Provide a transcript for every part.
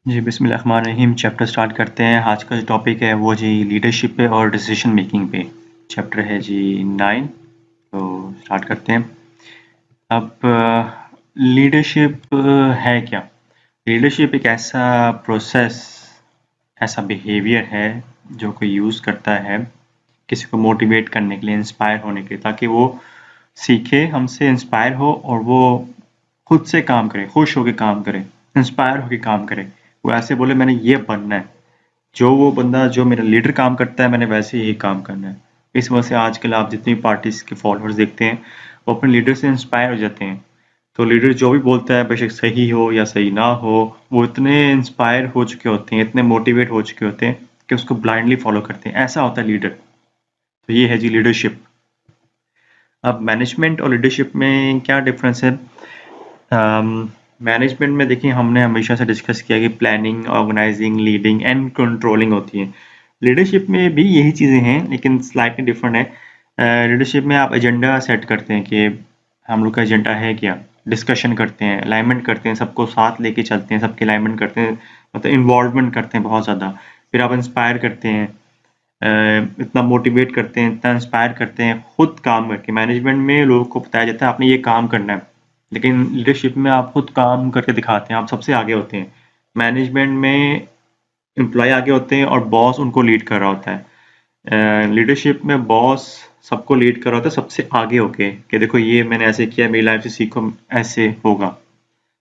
जी, बिस्मिल्लाहिर्रहमानिर्रहीम। Chapter start करते हैं। आज का जो टॉपिक है वो जी लीडरशिप पे और डिसीजन मेकिंग पे। चैप्टर है जी 9। तो स्टार्ट करते हैं। अब लीडरशिप है क्या? लीडरशिप एक ऐसा प्रोसेस, ऐसा बिहेवियर है जो कोई यूज़ करता है किसी को मोटिवेट करने के लिए, इंस्पायर होने के लिए, ताकि वो सीखे, हमसे इंस्पायर हो और वो खुद से काम करे, खुश होके काम करे, इंस्पायर होके काम करे। वो ऐसे बोले मैंने ये बनना है, जो वो बंदा जो मेरा लीडर काम करता है मैंने वैसे ही काम करना है। इस वजह से आजकल आप जितनी पार्टीज के फॉलोअर्स देखते हैं वो अपने लीडर से इंस्पायर हो जाते हैं। तो लीडर जो भी बोलता है बेशक सही हो या सही ना हो, वो इतने इंस्पायर हो चुके होते हैं, इतने मोटिवेट हो चुके होते हैं कि उसको ब्लाइंडली फॉलो करते हैं। ऐसा होता है लीडर। तो ये है जी लीडरशिप। अब मैनेजमेंट और लीडरशिप में क्या डिफरेंस है? मैनेजमेंट में देखिए हमने हमेशा से डिस्कस किया कि planning, organising, leading and controlling होती है। लीडरशिप में भी यही चीज़ें हैं लेकिन स्लाइटली डिफरेंट है। लीडरशिप में आप एजेंडा सेट करते हैं कि हम लोग का एजेंडा है क्या, डिस्कशन करते हैं, अलाइनमेंट करते हैं, सबको साथ लेके चलते हैं, सबके अलाइनमेंट करते हैं, मतलब इन्वॉल्वमेंट करते हैं बहुत ज़्यादा। फिर आप इंस्पायर करते हैं, इतना मोटिवेट करते हैं, इतना इंस्पायर करते हैं खुद काम करके। मैनेजमेंट में लोगों को बताया जाता है आपने ये काम करना है, लेकिन लीडरशिप में आप खुद काम करके दिखाते हैं, आप सबसे आगे होते हैं। मैनेजमेंट में एम्प्लॉय आगे होते हैं और बॉस उनको लीड कर रहा होता है। लीडरशिप में बॉस सबको लीड कर रहा होता है सबसे आगे होके कि देखो ये मैंने ऐसे किया, मेरी लाइफ से सीखो, ऐसे होगा।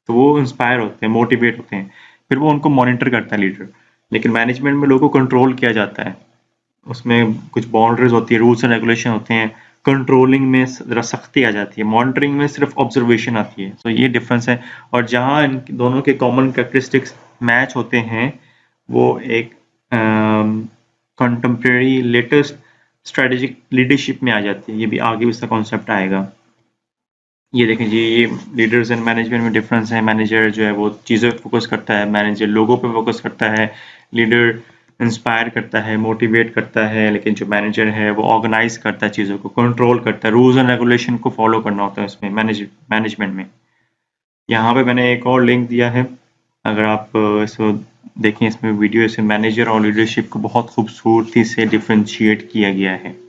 तो वो इंस्पायर होते हैं, मोटिवेट होते हैं, फिर वो उनको मॉनिटर करता है लीडर। लेकिन मैनेजमेंट में लोगों को कंट्रोल किया जाता है, उसमें कुछ बाउंड्रीज होती है, रूल्स एंड रेगुलेशन होते हैं। कंट्रोलिंग में ज़रा सख्ती आ जाती है, मॉनिटरिंग में सिर्फ ऑब्जर्वेशन आती है। तो ये डिफरेंस है। और जहाँ इन दोनों के कॉमन कैरेक्टरिस्टिक्स मैच होते हैं वो एक कंटेम्प्रेरी लेटेस्ट स्ट्रेटेजिक लीडरशिप में आ जाती है। ये भी आगे भी इसका कॉन्सेप्ट आएगा। ये देखें जी, ये लीडर्स एंड मैनेजमेंट में डिफरेंस है। मैनेजर जो है वो चीज़ों पे फोकस करता है, मैनेजर लोगों पे फोकस करता है, लीडर इंस्पायर करता है, मोटिवेट करता है, लेकिन जो मैनेजर है वो ऑर्गेनाइज करता है, चीज़ों को कंट्रोल करता है, रूल्स एंड रेगुलेशन को फॉलो करना होता है उसमें मैनेजमेंट में। यहाँ पे मैंने एक और लिंक दिया है, अगर आप इसको देखें, इसमें वीडियो इसमें मैनेजर और लीडरशिप को बहुत खूबसूरती से डिफ्रेंशिएट किया गया है।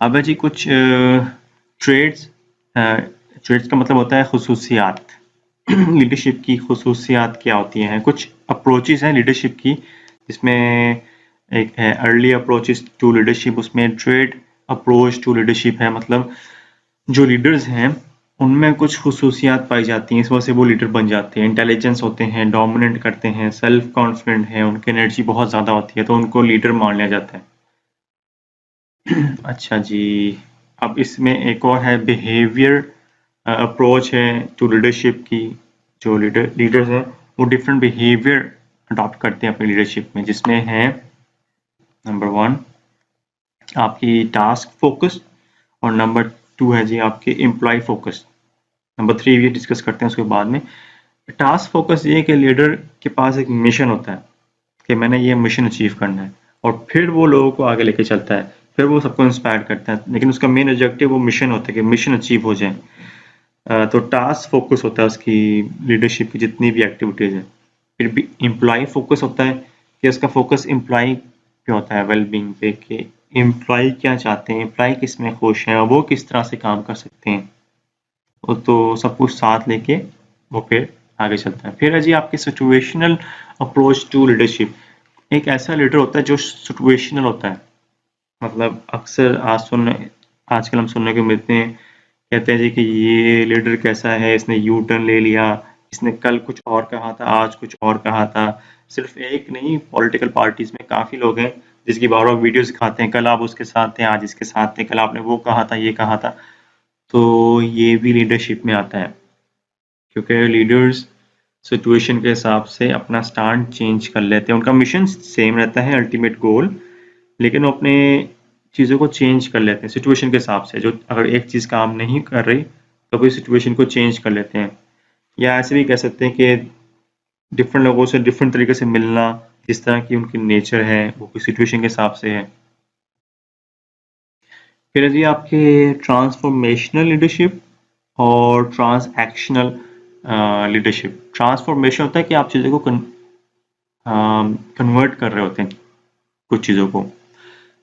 अब है जी कुछ ट्रेड्स। ट्रेड्स का मतलब होता है खुसूसियात। लीडरशिप की खुसूसियात क्या होती हैं? कुछ अप्रोचेस हैं लीडरशिप की, जिसमें एक है अर्ली अप्रोचेस टू लीडरशिप, उसमें ट्रेड अप्रोच टू लीडरशिप है। मतलब जो लीडर्स हैं उनमें कुछ खुसूसियात पाई जाती हैं, इस वजह से वो लीडर बन जाते हैं। इंटेलिजेंस होते हैं, डोमिनेट करते हैं, सेल्फ कॉन्फिडेंट हैं, उनकी एनर्जी बहुत ज़्यादा होती है, तो उनको लीडर मान लिया जाता है। अच्छा जी, अब इसमें एक और है बिहेवियर अप्रोच है टू लीडरशिप की। जो लीडर्स हैं वो डिफरेंट बिहेवियर अडॉप्ट करते हैं अपनी लीडरशिप में, जिसमें है नंबर 1 आपकी टास्क फोकस, और नंबर 2 है जी आपके एम्प्लॉय फोकस। नंबर 3 भी डिस्कस करते हैं उसके बाद में। टास्क फोकस ये है कि लीडर के पास एक मिशन होता है कि मैंने ये मिशन अचीव करना है, और फिर वो लोगों को आगे लेके चलता है, फिर वो सबको इंस्पायर करता है, लेकिन उसका मेन ऑब्जेक्टिव वो मिशन होता है कि मिशन अचीव हो जाए। तो टास्क फोकस होता है उसकी लीडरशिप की जितनी भी एक्टिविटीज़ है। फिर भी एम्प्लॉय फोकस होता है कि उसका फोकस एम्प्लॉय पे होता है, वेलबींग पे, कि एम्प्लॉय क्या चाहते हैं, एम्प्लॉय किस में खुश हैं और वो किस तरह से काम कर सकते हैं। तो सब कुछ साथ लेके वो फिर आगे चलता है। फिर है जी आपकी सिचुएशनल अप्रोच टू लीडरशिप। एक ऐसा लीडर होता है जो सिचुएशनल होता है। मतलब अक्सर आजकल हम सुनने को मिलते हैं, कहते हैं जी कि ये लीडर कैसा है, इसने यू टर्न ले लिया, इसने कल कुछ और कहा था, आज कुछ और कहा था। सिर्फ एक नहीं, पॉलिटिकल पार्टीज में काफी लोग हैं जिसकी बार बार वीडियोस दिखाते हैं, कल आप उसके साथ थे, आज इसके साथ थे, कल आपने वो कहा था, ये कहा था। तो ये भी लीडरशिप में आता है, क्योंकि लीडर्स सिचुएशन के हिसाब से अपना स्टैंड चेंज कर लेते हैं। उनका मिशन सेम रहता है, अल्टीमेट गोल, लेकिन वो अपने चीज़ों को चेंज कर लेते हैं सिचुएशन के हिसाब से। जो अगर एक चीज़ काम नहीं कर रही तो कोई सिचुएशन को चेंज कर लेते हैं, या ऐसे भी कह सकते हैं कि डिफरेंट लोगों से डिफरेंट तरीके से मिलना, जिस तरह की उनकी नेचर है वो कोई सिचुएशन के हिसाब से है। फिर है जी आपके ट्रांसफॉर्मेशनल लीडरशिप और ट्रांसएक्शनल लीडरशिप। ट्रांसफॉर्मेशन होता है कि आप चीज़ों को कन्वर्ट कर रहे होते हैं, कुछ चीज़ों को।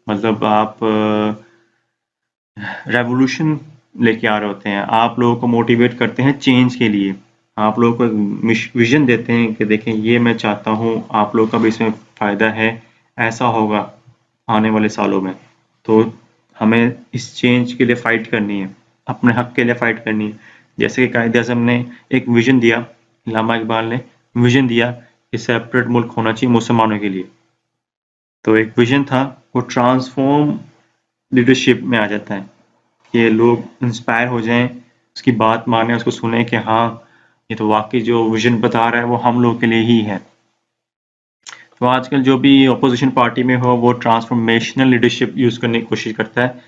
मतलब आप रेवोल्यूशन लेके आ रहे होते हैं, आप लोगों को मोटिवेट करते हैं चेंज के लिए, आप लोगों को एक विजन देते हैं कि देखें ये मैं चाहता हूँ, आप लोगों का भी इसमें फ़ायदा है, ऐसा होगा आने वाले सालों में, तो हमें इस चेंज के लिए फ़ाइट करनी है, अपने हक के लिए फ़ाइट करनी है। जैसे कि कायदे आज़म ने एक विजन दिया, लामा इकबाल ने विजन दिया कि सेपरेट मुल्क होना चाहिए मुसलमानों के लिए। तो एक विजन था, वो ट्रांसफॉर्म लीडरशिप में आ जाता है कि लोग इंस्पायर हो जाएं, उसकी बात माने, उसको सुने कि हाँ ये तो वाकई जो विजन बता रहा है वो हम लोग के लिए ही है। तो आजकल जो भी अपोजिशन पार्टी में हो वो ट्रांसफॉर्मेशनल लीडरशिप यूज करने की कोशिश करता है,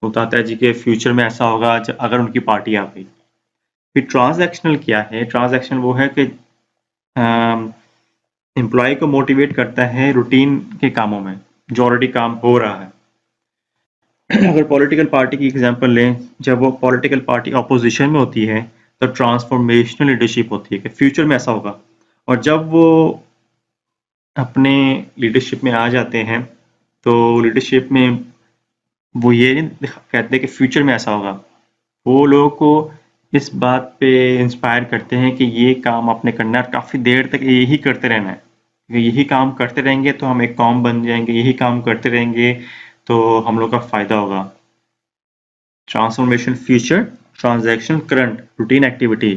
वो बताता है जी कि फ्यूचर में ऐसा होगा अगर उनकी पार्टी आ गई। फिर ट्रांजैक्शनल क्या है? ट्रांजैक्शनल वो है कि एम्प्लॉय को मोटिवेट करता है रूटीन के कामों में जो ऑलरेडी काम हो रहा है। अगर पॉलिटिकल पार्टी की एग्जांपल लें, जब वो पॉलिटिकल पार्टी अपोजिशन में होती है तो ट्रांसफॉर्मेशनल लीडरशिप होती है कि फ्यूचर में ऐसा होगा, और जब वो अपने लीडरशिप में आ जाते हैं तो लीडरशिप में वो ये नहीं कहते कि फ्यूचर में ऐसा होगा, वो लोगों को इस बात पे इंस्पायर करते हैं कि ये काम आपने करना है और काफ़ी देर तक यही करते रहना है। यही काम करते रहेंगे तो हम एक कौम बन जाएंगे, यही काम करते रहेंगे तो हम लोग का फ़ायदा होगा। Transformation future, transaction current, routine activity.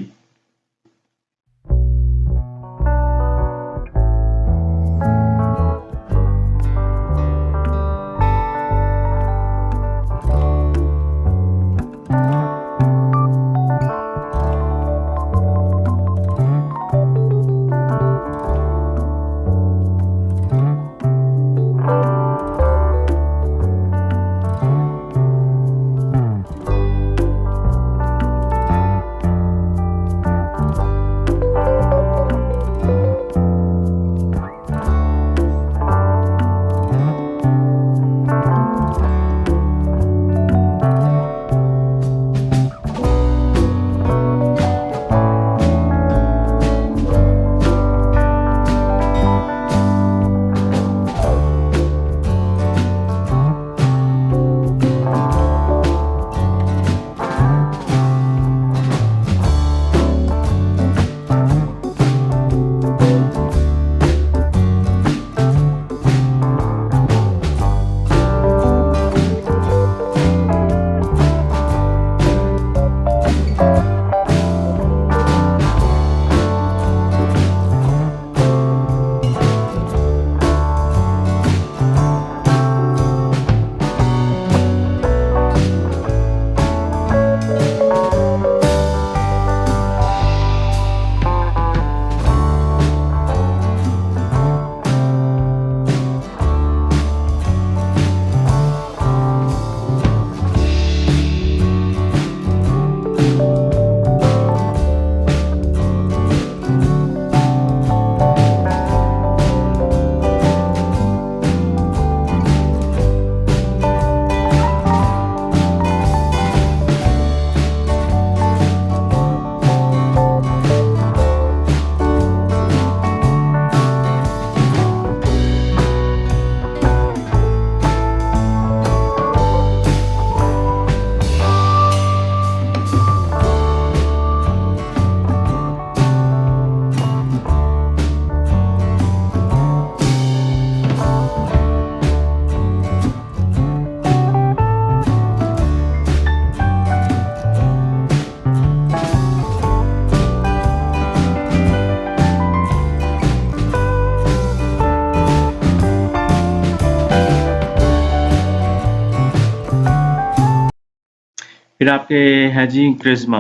फिर आपके हैं जी क्रिज्मा।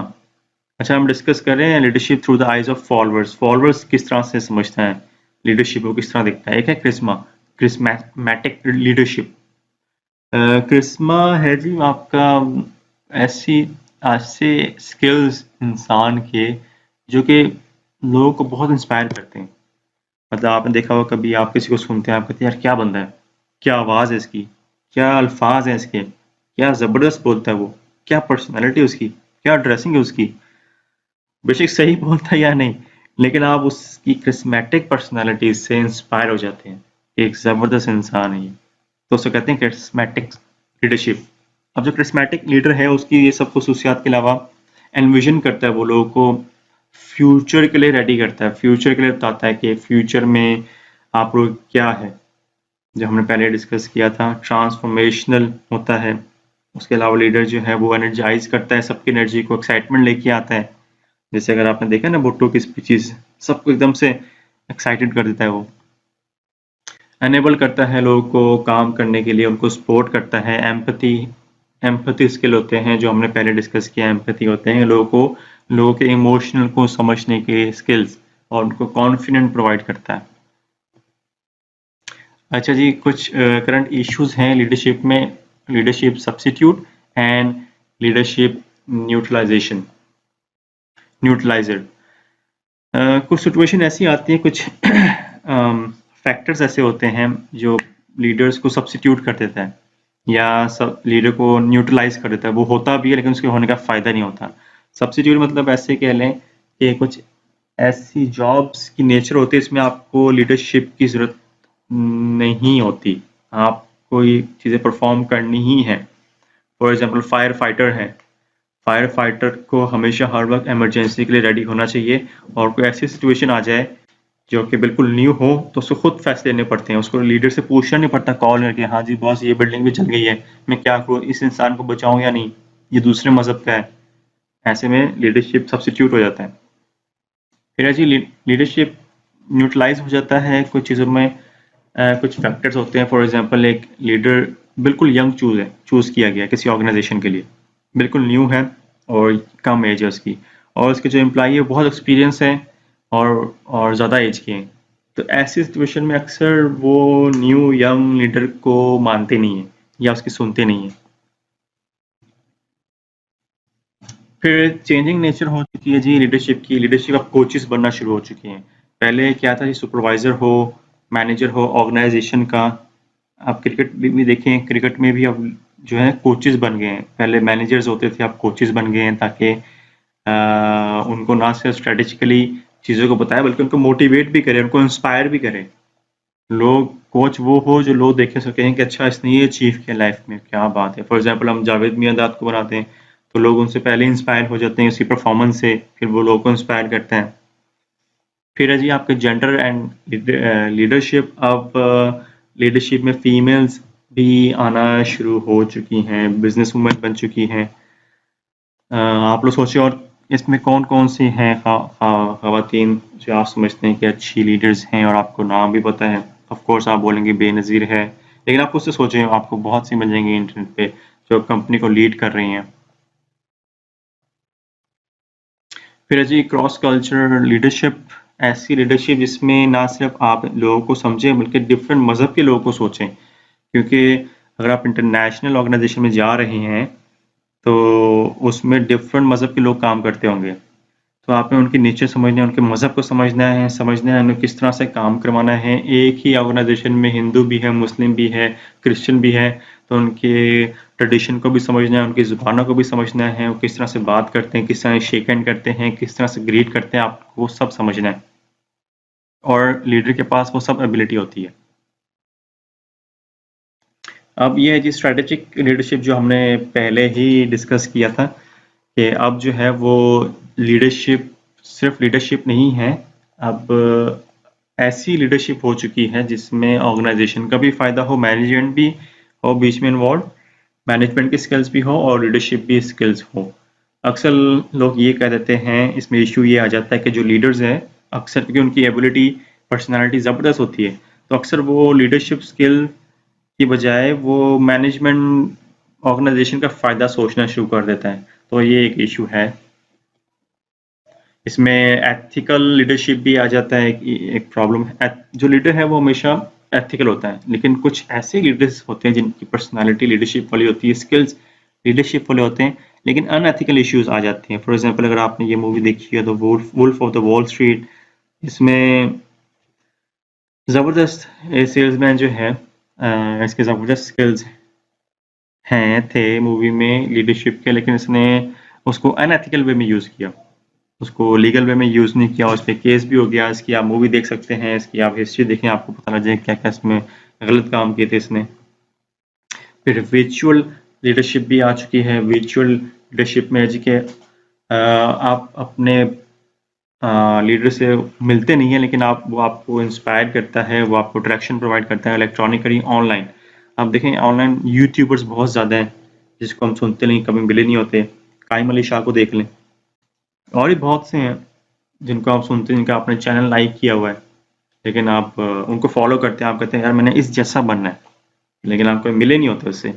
अच्छा, हम डिस्कस कर रहे हैं leadership through the eyes of followers. Followers किस तरह से समझते हैं लीडरशिप को, किस तरह दिखता है। एक है क्रिस्मा, क्रिस्मैटिक लीडरशिप। क्रिस्मा है जी आपका ऐसी ऐसे स्किल्स इंसान के जो कि लोगों को बहुत इंस्पायर करते हैं। मतलब आपने देखा होगा कभी आप किसी को सुनते हैं, आप कहते हैं यार क्या बंदा है, क्या आवाज़ है इसकी, क्या अल्फाज हैं इसके, क्या ज़बरदस्त बोलता है वो, क्या पर्सनैलिटी उसकी, क्या ड्रेसिंग है उसकी। बेशक सही बोलता है या नहीं, लेकिन आप उसकी क्रिस्मेटिक पर्सनैलिटी से इंस्पायर हो जाते हैं। एक ज़बरदस्त इंसान है ये, तो उसे कहते हैं क्रिस्मेटिक लीडरशिप। अब जो क्रिस्मेटिक लीडर है उसकी ये सब खसूसियात के अलावा एनविजन करता है वो लोगों को फ्यूचर के लिए रेडी करता है, फ्यूचर के लिए बताता है कि फ्यूचर में आप लोग क्या है, जो हमने पहले डिस्कस किया था ट्रांसफॉर्मेशनल होता है। उसके अलावा लीडर जो है वो एनर्जाइज करता है सबकी एनर्जी को, एक्साइटमेंट लेके आता है। जैसे अगर आपने देखा ना भुट्टो की स्पीचेस, सबको एकदम से एक्साइटेड कर देता है वो। एनेबल करता है लोगों को काम करने के लिए, उनको सपोर्ट करता है। एम्पैथी, एम्पैथी स्किल होते हैं जो हमने पहले डिस्कस किया। एम्पैथी होते हैं लोगों के इमोशनल को समझने के स्किल्स, और उनको कॉन्फिडेंट प्रोवाइड करता है। अच्छा जी, कुछ करंट इश्यूज हैं लीडरशिप में। Leadership substitute and leadership neutralisation, neutraliser. कुछ सिचुएशन ऐसी आती है, कुछ फैक्टर्स ऐसे होते हैं जो लीडर्स को सब्स्टिट्यूट कर देता है या सब लीडर को न्यूट्रलाइज कर देता है। वो होता भी है लेकिन उसके होने का फ़ायदा नहीं होता। सब्स्टिट्यूट मतलब ऐसे कह लें कि कुछ ऐसी जॉब्स की नेचर होती है इसमें आपको लीडरशिप की ज़रूरत नहीं होती, आपको ये चीज़ें परफॉर्म करनी ही है। फॉर एग्जांपल फायर फाइटर है, फायर फाइटर को हमेशा हर वक्त इमरजेंसी के लिए रेडी होना चाहिए, और कोई ऐसी सिचुएशन आ जाए जो कि बिल्कुल न्यू हो तो उसको खुद फैसले लेने पड़ते हैं। उसको लीडर से पूछना नहीं पड़ता कॉल करके, हाँ जी बॉस ये बिल्डिंग भी जल गई है, मैं क्या करूँ, इस इंसान को बचाऊं या नहीं, ये दूसरे मजहब का है। ऐसे में लीडरशिप सब्स्टिट्यूट हो जाता है। फिर ऐसी लीडरशिप न्यूट्रलाइज हो जाता है कुछ चीज़ों में। कुछ फैक्टर्स होते हैं। फॉर एग्जांपल एक लीडर बिल्कुल यंग चूज़ किया गया किसी ऑर्गेनाइजेशन के लिए, बिल्कुल न्यू है और कम एज है उसकी, और उसके जो एम्प्लॉई है बहुत एक्सपीरियंस है और ज़्यादा एज के हैं। तो ऐसी सिचुएशन में अक्सर वो न्यू यंग लीडर को मानते नहीं हैं या उसकी सुनते नहीं हैं। फिर चेंजिंग नेचर हो चुकी है जी लीडरशिप की। लीडरशिप अब कोचेस बनना शुरू हो चुकी हैं। पहले क्या था जी, सुपरवाइजर हो, मैनेजर हो ऑर्गेनाइजेशन का। आप क्रिकेट भी देखें, क्रिकेट में भी अब जो है कोचेस बन गए हैं। पहले मैनेजर्स होते थे, अब कोचेस बन गए हैं, ताकि उनको ना सिर्फ स्ट्रेटेजिकली चीज़ों को बताए बल्कि उनको मोटिवेट भी करें, उनको इंस्पायर भी करें। लोग कोच वो हो जो लोग देख सकें कि अच्छा इसने ये अचीव किया लाइफ में, क्या बात है। फॉर एग्जांपल हम जावेद मियांदाद को बनाते हैं तो लोग उनसे पहले इंस्पायर हो जाते हैं उसकी परफॉर्मेंस से, फिर वो लोगों को इंस्पायर करते हैं। फिर है जी आपके जेंडर एंड लीडरशिप। अब लीडरशिप में फीमेल्स भी आना शुरू हो चुकी हैं, बिजनेस वुमेन बन चुकी हैं। आप लोग सोचिए और इसमें कौन कौन सी हैं खवातीन जो आप समझते हैं कि अच्छी लीडर्स हैं और आपको नाम भी पता है। ऑफ कोर्स आप बोलेंगे बेनज़ीर है, लेकिन आप उससे सोचें आपको बहुत सी मिल जाएंगी इंटरनेट पे जो कंपनी को लीड कर रही हैं। फिर है जी क्रॉस कल्चरल लीडरशिप। ऐसी लीडरशिप जिसमें ना सिर्फ आप लोगों को समझें बल्कि डिफरेंट मज़हब के लोगों को सोचें, क्योंकि अगर आप इंटरनेशनल ऑर्गेनाइजेशन में जा रहे हैं तो उसमें डिफरेंट मज़हब के लोग काम करते होंगे। तो आपने उनके नेचर समझना है, उनके मज़हब को समझना है उन्हें किस तरह से काम करवाना है। एक ही ऑर्गेनाइजेशन में हिंदू भी है, मुस्लिम भी है, क्रिश्चियन भी है, तो उनके ट्रेडिशन को भी समझना है, उनकी ज़ुबानों को भी समझना है, वो किस तरह से बात करते हैं, किस तरह से शेक हैंड करते हैं, किस तरह से ग्रीट करते हैं, आपको वो सब समझना है। और लीडर के पास वो सब एबिलिटी होती है। अब ये है जी स्ट्रेटेजिक लीडरशिप जो हमने पहले ही डिस्कस किया था कि अब जो है वो लीडरशिप सिर्फ लीडरशिप नहीं है, अब ऐसी लीडरशिप हो चुकी है जिसमें ऑर्गेनाइजेशन का भी फायदा हो, मैनेजमेंट भी हो बीच में इन्वॉल्व, मैनेजमेंट की स्किल्स भी हो और लीडरशिप भी स्किल्स हो। अक्सर लोग ये कह देते हैं, इसमें इशू ये आ जाता है कि जो लीडर्स हैं अक्सर क्योंकि उनकी एबिलिटी पर्सनालिटी ज़बरदस्त होती है, तो अक्सर वो लीडरशिप स्किल की बजाय वो मैनेजमेंट ऑर्गेनाइजेशन का फ़ायदा सोचना शुरू कर देता है, तो ये एक इशू है। इसमें एथिकल लीडरशिप भी आ जाता है कि एक प्रॉब्लम है। जो लीडर है वो हमेशा एथिकल होता है, लेकिन कुछ ऐसे लीडर्स होते हैं जिनकी पर्सनालिटी लीडरशिप वाली होती है, स्किल्स लीडरशिप वाले होते हैं, लेकिन अनएथिकल इश्यूज आ जाते हैं। फॉर एग्जांपल अगर आपने ये मूवी देखी है तो Wolf of the Wall Street, इसमें ज़बरदस्त सेल्समैन जो है, इसके ज़बरदस्त स्किल्स हैं थे मूवी में लीडरशिप के, लेकिन इसने उसको अनएथिकल वे में यूज़ किया, उसको लीगल वे में यूज़ नहीं किया, उस पर केस भी हो गया। इसकी आप मूवी देख सकते हैं, इसकी आप हिस्ट्री देखें, आपको पता लग जाए क्या क्या इसमें गलत काम किए थे इसने। फिर वर्चुअल लीडरशिप भी आ चुकी है। वर्चुअल लीडरशिप में जी के आप अपने लीडर से मिलते नहीं है, लेकिन वो आपको इंस्पायर करता है, वो आपको डायरेक्शन प्रोवाइड करता है इलेक्ट्रॉनिकली ऑनलाइन। आप देखें ऑनलाइन यूट्यूबर्स बहुत ज़्यादा हैं जिसको हम सुनते नहीं, कभी मिले नहीं होते। काइम अली शाह को देख लें, और भी बहुत से हैं जिनको आप सुनते हैं, जिनका आपने चैनल लाइक किया हुआ है, लेकिन आप उनको फॉलो करते हैं, आप कहते हैं यार मैंने इस जैसा बनना है, लेकिन आपको मिले नहीं होते उससे।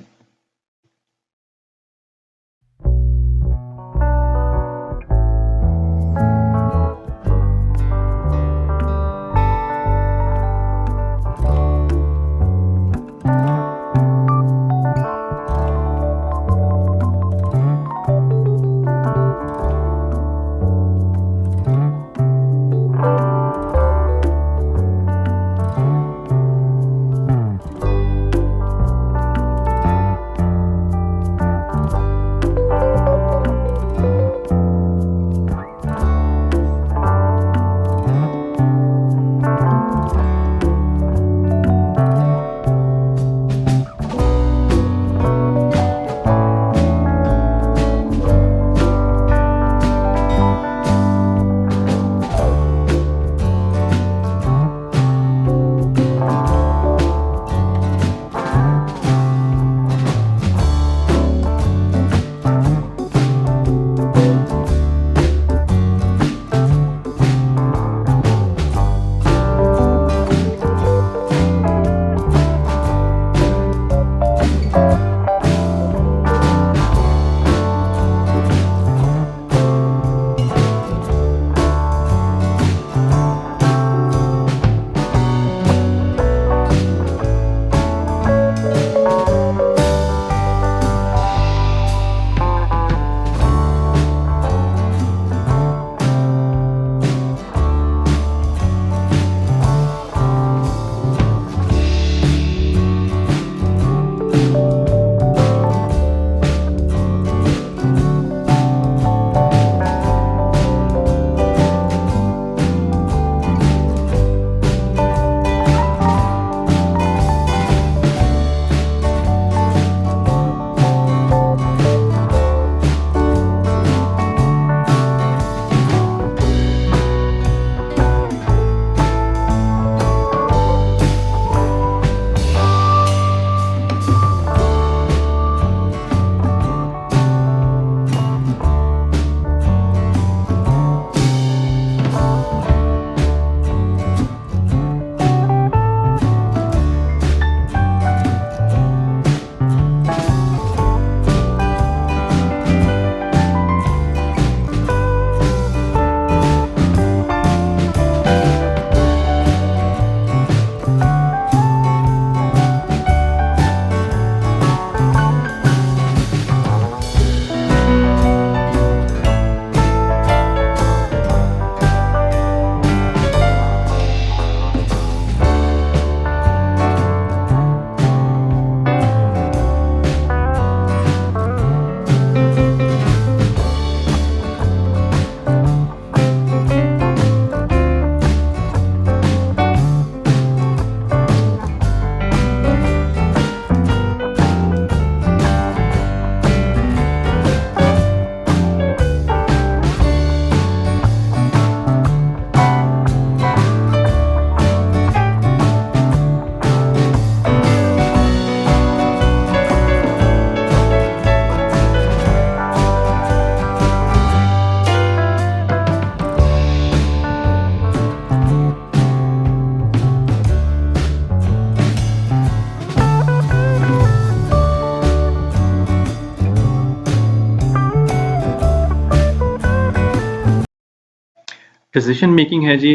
डिसीजन मेकिंग है जी,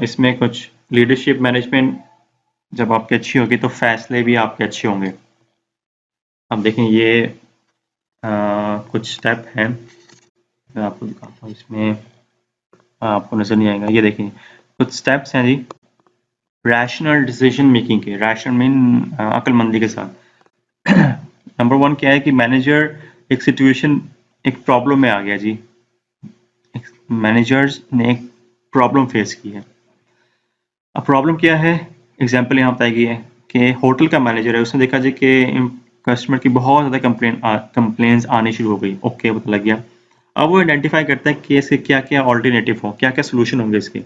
इसमें कुछ लीडरशिप मैनेजमेंट जब आपकी अच्छी होगी तो फैसले भी आपके अच्छे होंगे। अब देखें ये कुछ स्टेप हैं, मैं आपको दिखाता हूँ इसमें, आपको नज़र नहीं आएगा। ये देखें कुछ स्टेप्स हैं जी रैशनल डिसीजन मेकिंग के। रैशनल मीन अक्लमंदी के साथ। नंबर वन क्या है कि मैनेजर एक सिचुएशन, एक प्रॉब्लम में आ गया जी। मैनेजर्स ने एक प्रॉब्लम फेस की है। अब प्रॉब्लम क्या है, एग्जांपल यहाँ बताई गई है कि होटल का मैनेजर है, उसने देखा जी कि कस्टमर की बहुत ज़्यादा कंप्लेंट्स आनी शुरू हो गई। ओके, पता लग गया। अब वो आइडेंटिफाई करता है कि इसके क्या क्या ऑल्टरनेटिव हो, क्या क्या सोल्यूशन होंगे इसके।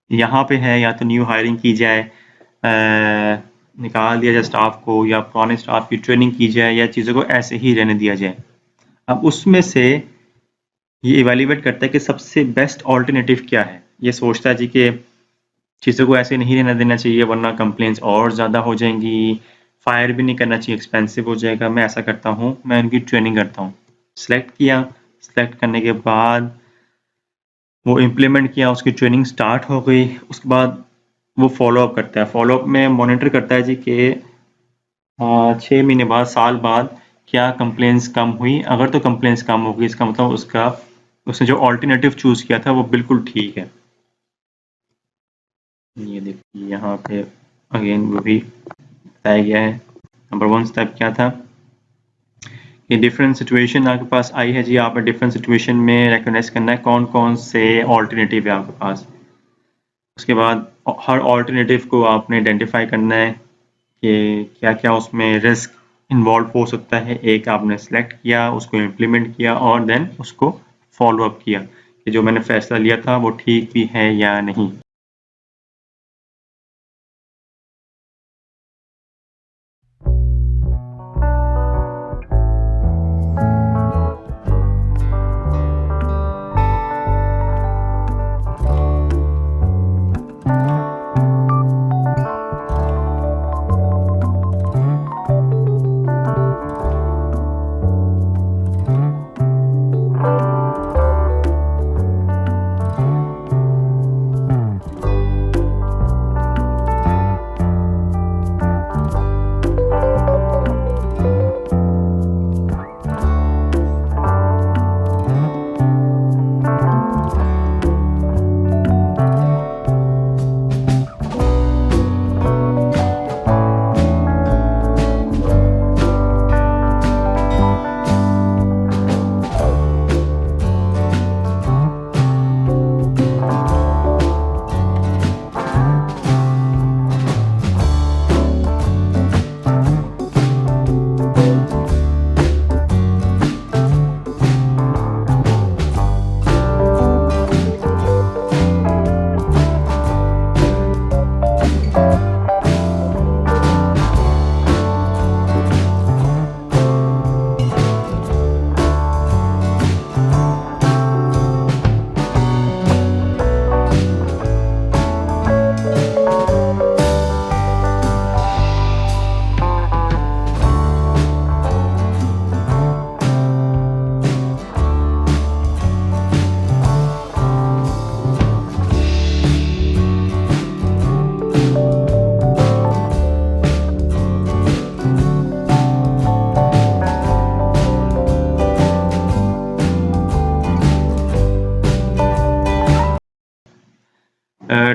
यहाँ पे है या तो न्यू हायरिंग की जाए, निकाल दिया जाए स्टाफ को, या पुराने स्टाफ की ट्रेनिंग की जाए, या चीज़ों को ऐसे ही रहने दिया जाए। अब उसमें से ये इवेल्युएट करता है कि सबसे बेस्ट ऑल्टरनेटिव क्या है। ये सोचता है जी कि चीज़ों को ऐसे नहीं रहने देना चाहिए वरना कंप्लेंट्स और ज़्यादा हो जाएंगी, फायर भी नहीं करना चाहिए, एक्सपेंसिव हो जाएगा। मैं ऐसा करता हूँ, मैं उनकी ट्रेनिंग करता हूँ। सेलेक्ट किया, सेलेक्ट करने के बाद वो इम्प्लीमेंट किया, उसकी ट्रेनिंग स्टार्ट हो गई। उसके बाद वो फॉलो अप करता है, फॉलो अप में मॉनिटर करता है जी कि 6 महीने बाद, साल बाद क्या कंप्लेंट्स कम हुई। अगर तो कंप्लेंट्स कम हो गई, इसका मतलब उसने जो ऑल्टरनेटिव चूज़ किया था वो बिल्कुल ठीक है। ये देखिए यहाँ पे अगेन वो भी बताया गया है। नंबर वन स्टेप क्या था कि डिफरेंट सिचुएशन आपके पास आई है जी, आपने डिफरेंट सिचुएशन में रिकॉग्नाइज करना है कौन कौन से ऑल्टरनेटिव है आपके पास। उसके बाद हर ऑल्टरनेटिव को आपने आइडेंटिफाई करना है कि क्या क्या उसमें रिस्क इन्वॉल्व हो सकता है। एक आपने सेलेक्ट किया, उसको इम्प्लीमेंट किया और देन उसको फॉलो अप किया कि जो मैंने फैसला लिया था वो ठीक भी है या नहीं।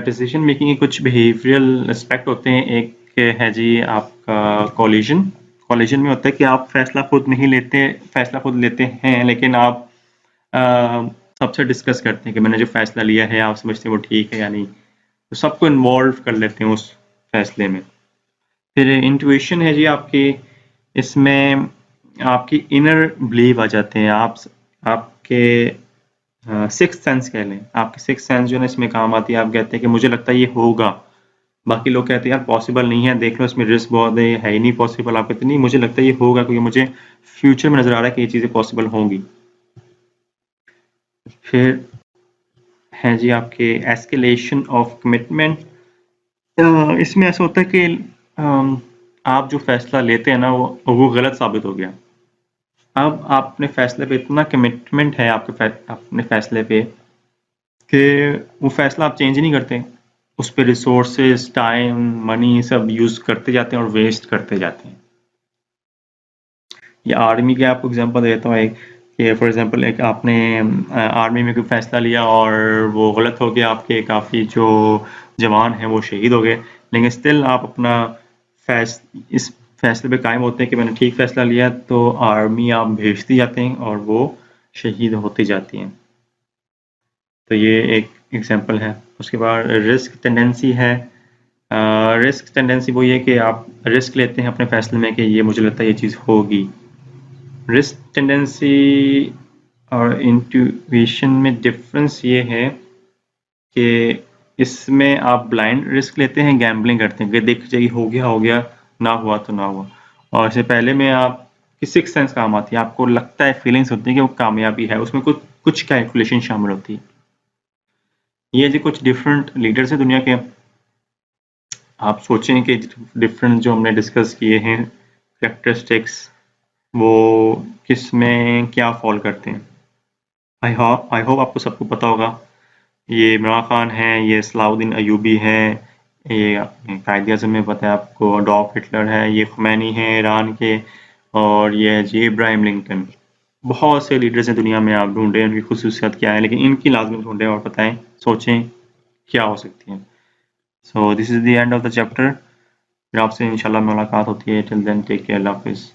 डिसीजन मेकिंग के कुछ बिहेवियरल एस्पेक्ट होते हैं। एक है जी आपका कोलिजन। कोलिजन में होता है कि आप फैसला खुद नहीं लेते, फैसला खुद लेते हैं लेकिन आप अ, सबसे डिस्कस करते हैं कि मैंने जो फैसला लिया है आप समझते हैं वो ठीक है या नहीं, तो सबको इन्वॉल्व कर लेते हैं उस फैसले में। फिर इंट्यूशन है जी आपकी, इसमें आपकी इनर बिलीव आ जाते हैं। आपके सिक्स सेंस कह लें, आपकी सिक्स सेंस जो है इसमें काम आती है। आप कहते हैं कि मुझे लगता है ये होगा, बाकी लोग कहते हैं यार पॉसिबल नहीं है, देख लो इसमें रिस्क बहुत है ही नहीं पॉसिबल। आप कहते नहीं मुझे लगता है ये होगा क्योंकि मुझे फ्यूचर में नजर आ रहा है कि ये चीज़ें पॉसिबल होंगी। फिर है जी आपके एस्केलेशन ऑफ कमिटमेंट। इसमें ऐसा होता है कि आप जो फैसला लेते हैं ना वो गलत साबित हो गया। अब आपने फैसले पे इतना कमिटमेंट है आपके अपने फैसले पे कि वो फैसला आप चेंज नहीं करते, उस पर रिसोर्सेज, टाइम, मनी सब यूज़ करते जाते हैं और वेस्ट करते जाते हैं। ये आर्मी के आपको एग्जांपल देता हूँ एक, कि फॉर एग्जांपल एक आपने आर्मी में कोई फैसला लिया और वो गलत हो गया, आपके काफ़ी जो जवान हैं वो शहीद हो गए, लेकिन स्टिल आप अपना इस फैसले पे कायम होते हैं कि मैंने ठीक फैसला लिया, तो आर्मी आप भेजती जाते हैं और वो शहीद होती जाती हैं। तो ये एक एग्जांपल है। उसके बाद रिस्क टेंडेंसी है। रिस्क टेंडेंसी वो ये कि आप रिस्क लेते हैं अपने फैसले में कि ये मुझे लगता है ये चीज़ होगी। रिस्क टेंडेंसी और इंट्यूशन में डिफरेंस ये है कि इसमें आप ब्लाइंड रिस्क लेते हैं, गैम्बलिंग करते हैं कि देख जाइए हो गया, ना हुआ तो ना हुआ। और इससे पहले में आप की सिक्स सेंस काम आती है, आपको लगता है, फीलिंग्स होती है कि वो कामयाबी है, उसमें कुछ कुछ कैलकुलेशन शामिल होती है। ये जी कुछ डिफरेंट लीडर्स हैं दुनिया के। आप सोचें कि डिफरेंट जो हमने डिस्कस किए हैं कैरेक्टरिस्टिक्स, वो किस में क्या फॉल करते हैं। आई होप आपको सबको पता होगा। ये इमरान खान है, ये सलाउद्दीन अयूबी है, ये कायद अज़म में पता है आपको, अडॉल्फ हिटलर है, ये खुमैनी है ईरान के, और ये है जी इब्राहिम लिंकन। बहुत से लीडर्स हैं दुनिया में, आप ढूंढें उनकी खुसूसियात क्या है, लेकिन इनकी लाजमी ढूंढें और बताएं, सोचें क्या हो सकती है। So this is the end of the chapter. फिर आपसे इंशाल्लाह मुलाकात होती है। टिल देन टेक केयर, अल्लाह हाफिज़।